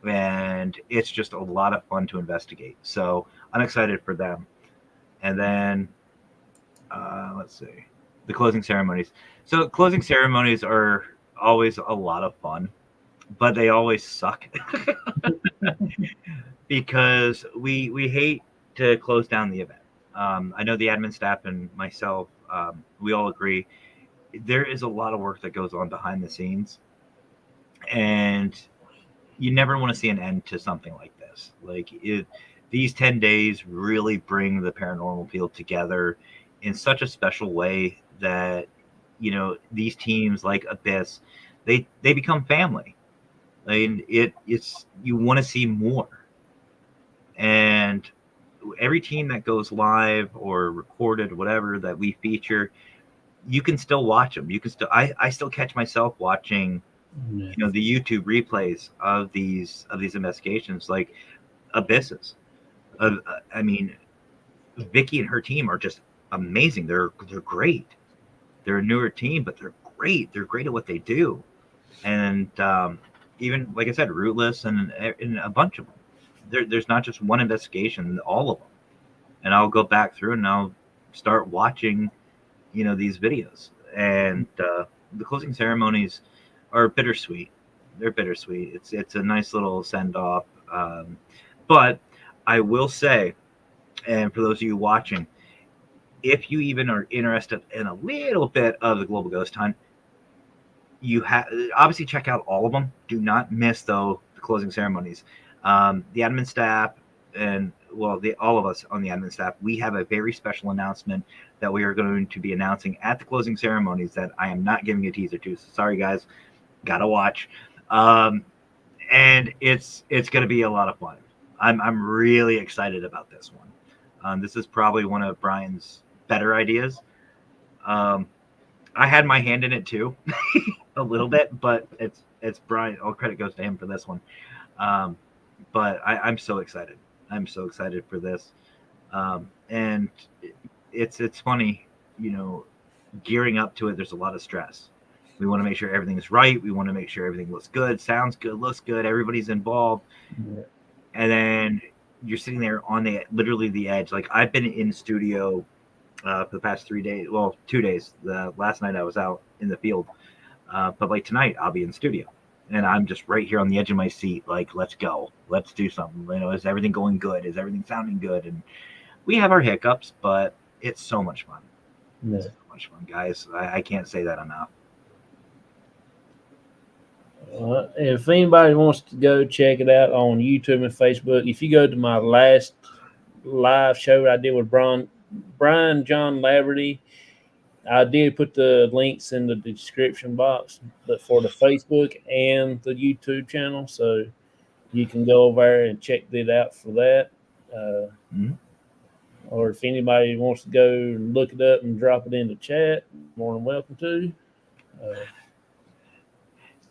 and it's just a lot of fun to investigate. So I'm excited for them. And then let's see, the closing ceremonies. So closing ceremonies are always a lot of fun, but they always suck because we hate to close down the event. I know the admin staff and myself, we all agree there is a lot of work that goes on behind the scenes, and you never want to see an end to something like this. These 10 days really bring the paranormal field together in such a special way that these teams like Abyss, they become family. I mean, it's you want to see more. And every team that goes live or recorded, whatever that we feature, you can still watch them. You can still, I still catch myself watching, Yeah. the YouTube replays of these investigations, like Abysses. I mean, Vicky and her team are just amazing. They're great. They're a newer team, but they're great. They're great at what they do. And even like I said, Rootless and a bunch of them. There's not just one investigation, all of them. And I'll go back through and I'll start watching, these videos. And the closing ceremonies are bittersweet. They're bittersweet. It's a nice little send off. But I will say, and for those of you watching, if you even are interested in a little bit of the Global Ghost Hunt, you have obviously check out all of them. Do not miss though the closing ceremonies. The admin staff and well, all of us on the admin staff, we have a very special announcement that we are going to be announcing at the closing ceremonies that I am not giving a teaser to. So sorry guys, gotta watch. Um, and it's going to be a lot of fun. I'm really excited about this one. This is probably one of Brian's better ideas. Um, I had my hand in it too, a little bit, but it's Brian. All credit goes to him for this one. Um, but I'm so excited. I'm so excited for this, and it's funny, gearing up to it. There's a lot of stress. We want to make sure everything's right. We want to make sure everything looks good, sounds good, looks good. Everybody's involved, Yeah. and then you're sitting there on the literally the edge. Like I've been in studio for the past 3 days. Well, 2 days. The last night I was out in the field, but like tonight I'll be in studio, and I'm just right here on the edge of my seat. Like, let's go, let's do something. Is everything going good? Is everything sounding good? And we have our hiccups, but it's so much fun. Yeah. It's so much fun, guys. I can't say that enough. If anybody wants to go check it out on YouTube and Facebook, if you go to my last live show I did with Brian John Laverty, I did put the links in the description box, but for the Facebook and the YouTube channel, so you can go over there and check it out for that. Uh, Mhm. or if anybody wants to go and look it up and drop it in the chat, more than welcome to. Uh,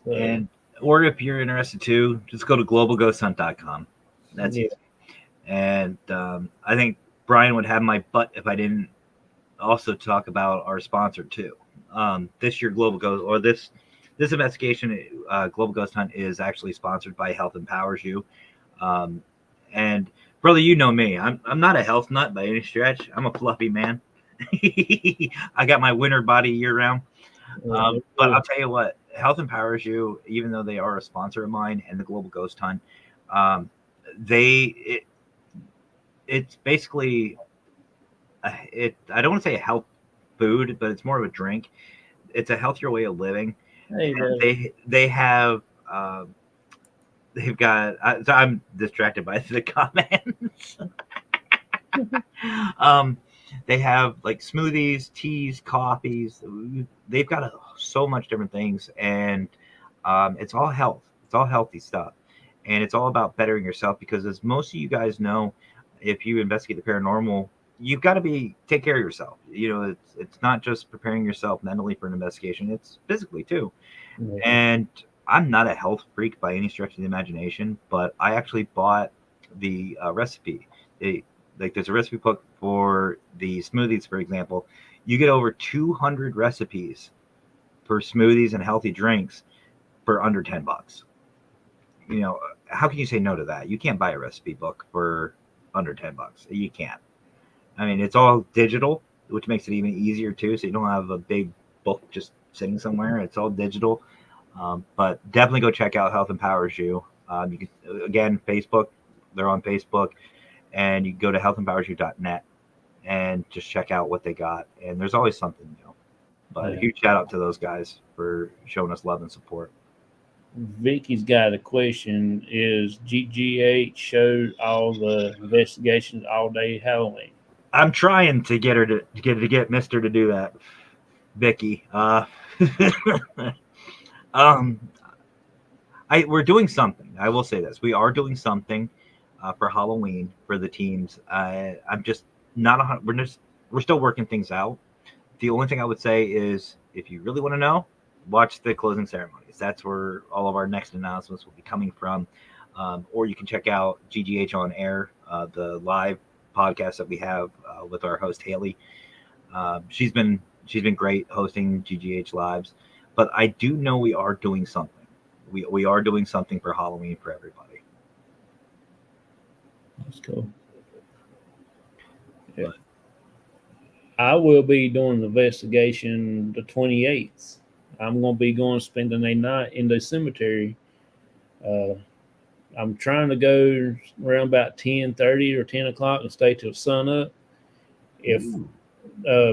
so And or if you're interested too, just go to globalghosthunt.com. That's yeah, easy. And I think Brian would have my butt if I didn't also talk about our sponsor too. This year, Global Ghost or this investigation, Global Ghost Hunt is actually sponsored by Health Empowers You. Um, and brother, you know me. I'm not a health nut by any stretch. I'm a fluffy man. I got my winter body year round. But yeah, I'll tell you what, Health Empowers You, even though they are a sponsor of mine and the Global Ghost Hunt, um, they it's basically I don't want to say a health food, but it's more of a drink. It's a healthier way of living. hey, And brother. they have they've got. So I'm distracted by the comments. um, they have like smoothies, teas, coffees. They've got so much different things, and it's all health. It's all healthy stuff, and it's all about bettering yourself. Because as most of you guys know, if you investigate the paranormal, you've got to take care of yourself. It's not just preparing yourself mentally for an investigation; it's physically too. Yeah, And I'm not a health freak by any stretch of the imagination, but I actually bought the recipe. Like there's a recipe book for the smoothies, for example. You get over 200 recipes for smoothies and healthy drinks for under $10. How can you say no to that? You can't buy a recipe book for under $10. You can't. I mean, it's all digital, which makes it even easier too. So you don't have a big book just sitting somewhere. It's all digital. But definitely go check out Health Empowers You. You can again Facebook. They're on Facebook, and you can go to healthempowersyou.net and just check out what they got. And there's always something new. But yeah. huge shout out to those guys for showing us love and support. Vicky's got a question: is GGH showed all the investigations all day Halloween? I'm trying to get her to get Mister to do that, Vicky. Um, we're doing something. I will say this: we are doing something. for Halloween for the teams. I'm just not we're still working things out. The only thing I would say is if you really want to know, watch the closing ceremonies. That's where all of our next announcements will be coming from. Or you can check out GGH on Air, the live podcast that we have with our host Haley. She's been great hosting GGH lives. But I do know we are doing something. We are doing something for Halloween for everybody. That's cool. Yeah. I will be doing an investigation the 28th. I'm going to be going spending a night in the cemetery. I'm trying to go around about 10:30 or 10 o'clock and stay till sun up. If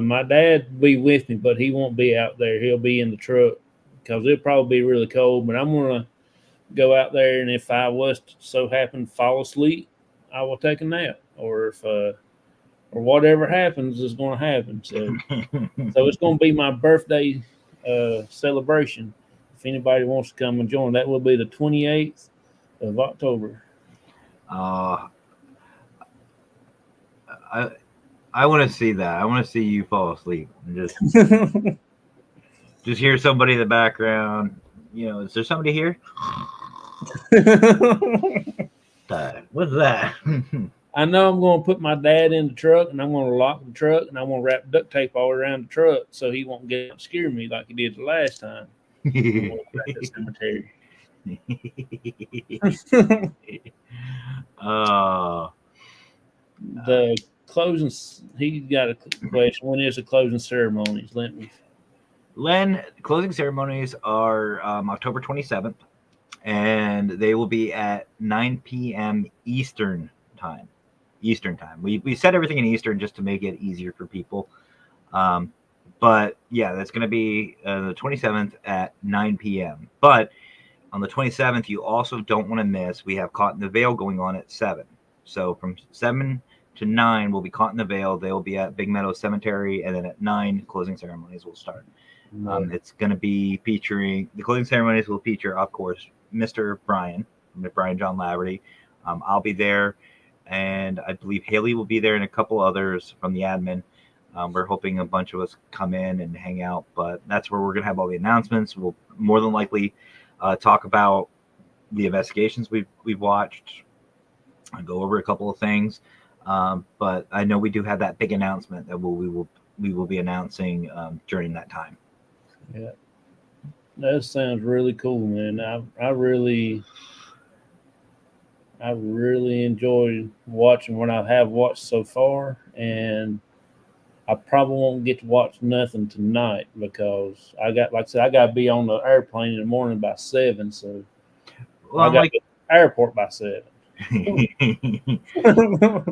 my dad will be with me, but he won't be out there. He'll be in the truck because it'll probably be really cold. But I'm going to go out there, and if I was to so happen to fall asleep, I will take a nap. Or if or whatever happens is going to happen. So it's going to be my birthday celebration. If anybody wants to come and join, that will be the 28th of October. I want to see that. I want to see you fall asleep and just hear somebody in the background. Is there somebody here? What's that? I know I'm going to put my dad in the truck, and I'm going to lock the truck, and I'm going to wrap duct tape all around the truck so he won't get up and scare me like he did the last time. I'm going to wreck the cemetery. The closing. He got a question. When is the closing ceremonies? Len, closing ceremonies are October 27th, and they will be at 9 p.m. Eastern time. We set everything in Eastern just to make it easier for people. But yeah, that's going to be the 27th at 9 p.m. But on the 27th, you also don't want to miss. We have Caught in the Veil going on at 7. So from 7 to 9 will be Caught in the Veil. They will be at Big Meadow Cemetery, and then at 9, closing ceremonies will start. It's going to be featuring the closing ceremonies will feature, of course, Mr. Brian John Laverty. I'll be there, and I believe Haley will be there, and a couple others from the admin. We're hoping a bunch of us come in and hang out, but that's where we're going to have all the announcements. We'll more than likely talk about the investigations we've watched. I'll go over a couple of things, but I know we do have that big announcement that we will be announcing during that time. Yeah, that sounds really cool, man. I really enjoyed watching what I have watched so far, and I probably won't get to watch nothing tonight because I got to be on the airplane in the morning by 7. So I got to get to the airport by 7.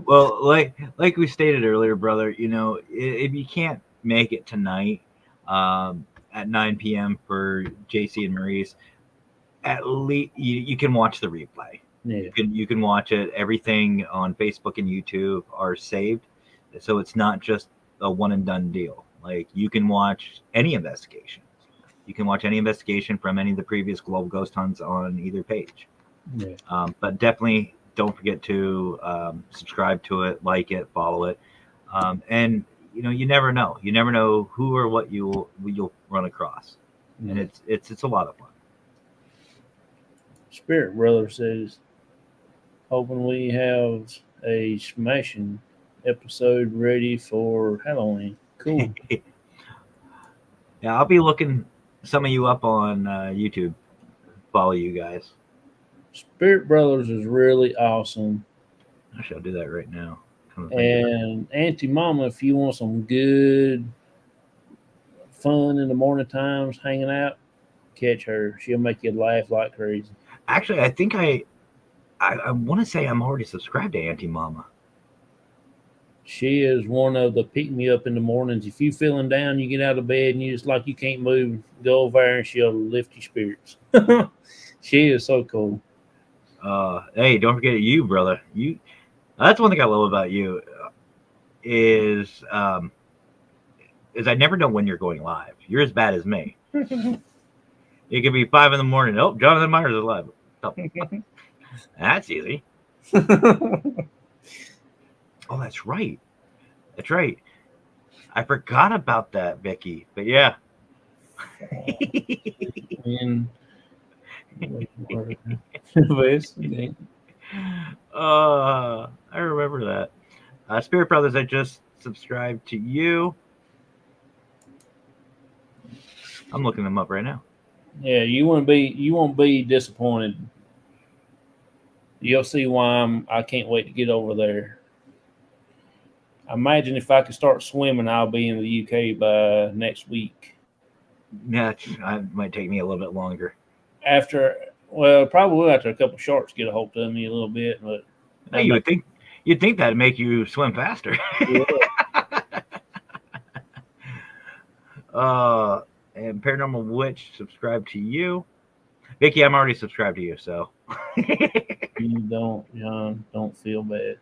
Well, like we stated earlier, brother, if you can't make it tonight at 9 p.m. for JC and Maurice, at least you can watch the replay. Yeah. You can watch it. Everything on Facebook and YouTube are saved, so it's not just a one and done deal. Like, you can watch any investigation. You can watch any investigation from any of the previous Global Ghost Hunts on either page. Yeah. But definitely don't forget to subscribe to it, like it, follow it, and you never know. You never know who or what you'll run across, and it's a lot of fun. Spirit Brother says, hoping we have a smashing episode ready for Halloween. Cool. Yeah, I'll be looking some of you up on YouTube. Follow you guys. Spirit Brothers is really awesome. Actually, I'll do that right now. And Auntie Mama, if you want some good fun in the morning times hanging out, catch her. She'll make you laugh like crazy. Actually, I think I want to say I'm already subscribed to Auntie Mama. She is one of the pick me up in the mornings. If you feeling down, you get out of bed and you just like you can't move, go over there and she'll lift your spirits. She is so cool. Hey, don't forget you, brother. That's one thing I love about you is I never know when you're going live. You're as bad as me. It could be 5 a.m. Oh, Jonathon Myers is live. Oh. That's easy. Oh, that's right. That's right. I forgot about that, Vicky. But yeah. And investigate. I remember that. Spirit Brothers, I just subscribed to you. I'm looking them up right now. Yeah, you won't be disappointed. You'll see why I can't wait to get over there. I imagine if I could start swimming, I'll be in the UK by next week. Yeah, it might take me a little bit longer. After, well, probably after a couple sharks get a hold of me a little bit, but Hey, you'd think that'd make you swim faster. yeah. And Paranormal Witch, subscribe to you. Vicky, I'm already subscribed to you, so. You don't, John, don't feel bad.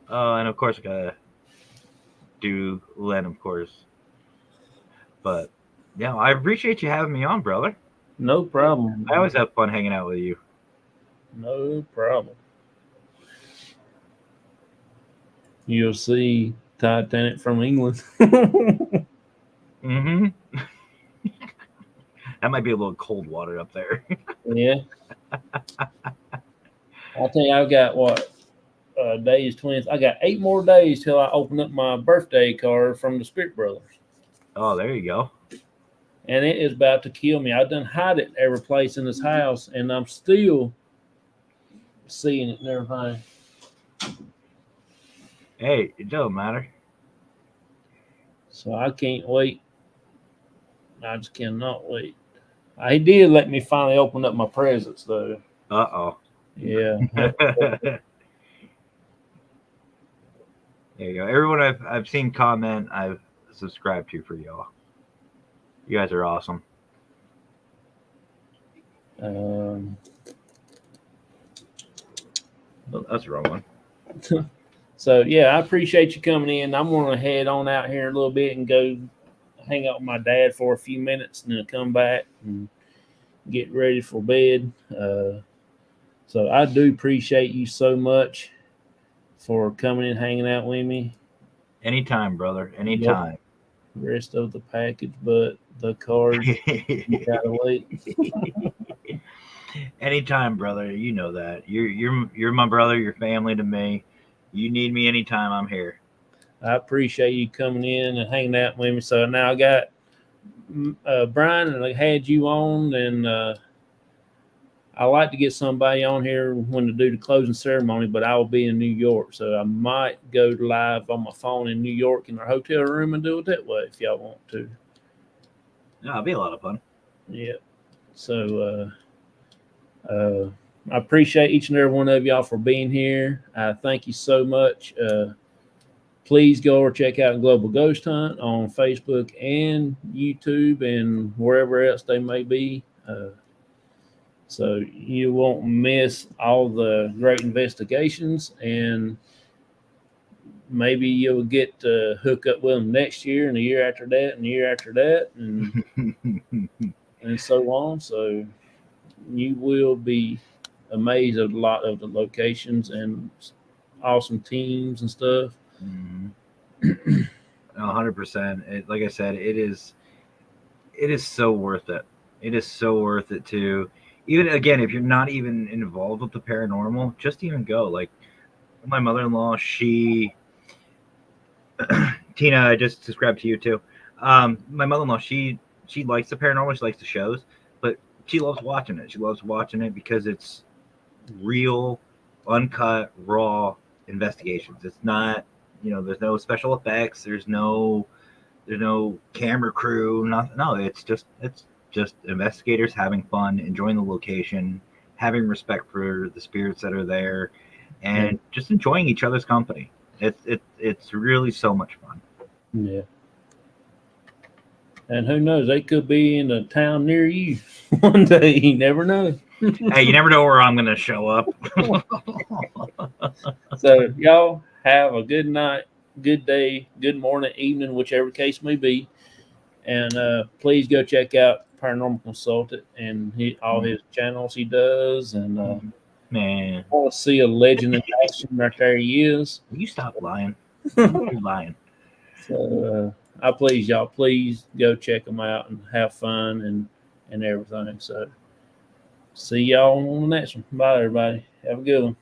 And of course, I gotta do Len, of course. But yeah, I appreciate you having me on, brother. No problem. I always have fun hanging out with you. No problem. You'll see Titanic from England. Mm-hmm. That might be a little cold water up there. Yeah. I'll tell you, I've got what? Days 20th. I got 8 more days till I open up my birthday card from the Spirit Brothers. Oh, there you go. And it is about to kill me. I done hide it every place in this house, and I'm still seeing it and everything. Hey, it don't matter. So I can't wait. I just cannot wait. He did let me finally open up my presents, though. Uh-oh. Yeah. There you go. Everyone I've seen comment, I've subscribed to for y'all. You guys are awesome. Oh, That's the wrong one. So yeah, I appreciate you coming in. I'm gonna head on out here a little bit and go hang out with my dad for a few minutes, and then come back and get ready for bed. So I do appreciate you so much for coming and hanging out with me. Anytime, brother. Anytime. Rest of the package, but the card, you gotta wait. Anytime, brother. You know that. You're my brother. You're family to me. You need me anytime. I'm here. I appreciate you coming in and hanging out with me. So now I got Brian, and I had you on, and I like to get somebody on here when to do the closing ceremony, but I will be in New York, so I might go live on my phone in New York in our hotel room and do it that way if y'all want to. Yeah, it'll be a lot of fun. Yeah. So I appreciate each and every one of y'all for being here. Thank you so much. Please go or check out Global Ghost Hunt on Facebook and YouTube and wherever else they may be. So you won't miss all the great investigations, and maybe you'll get to hook up with them next year and the year after that and the year after that and so on. So you will be amazed at a lot of the locations and awesome teams and stuff. 100%. Like I said, it is so worth it. It is so worth it to, even again, if you're not even involved with the paranormal, just even go. Like my mother-in-law, she Tina, I just subscribed to you too. My mother-in-law, she likes the paranormal, she likes the shows, but she loves watching it. She loves watching it because it's real, uncut, raw investigations. It's not, there's no special effects, there's no camera crew, nothing. No, it's just investigators having fun, enjoying the location, having respect for the spirits that are there, and just enjoying each other's company. It's really so much fun. Yeah. And who knows, they could be in a town near you one day. You never know. Hey, you never know where I'm going to show up. So y'all have a good night, good day, good morning, evening, whichever case may be. And please go check out paranormal consultant, and all his channels he does, and Man, I want to see a legend in action. Right there he is. will you stop lying? You're lying. So I please y'all, please go check them out and have fun and everything. So see y'all on the next one. Bye, everybody. Have a good one.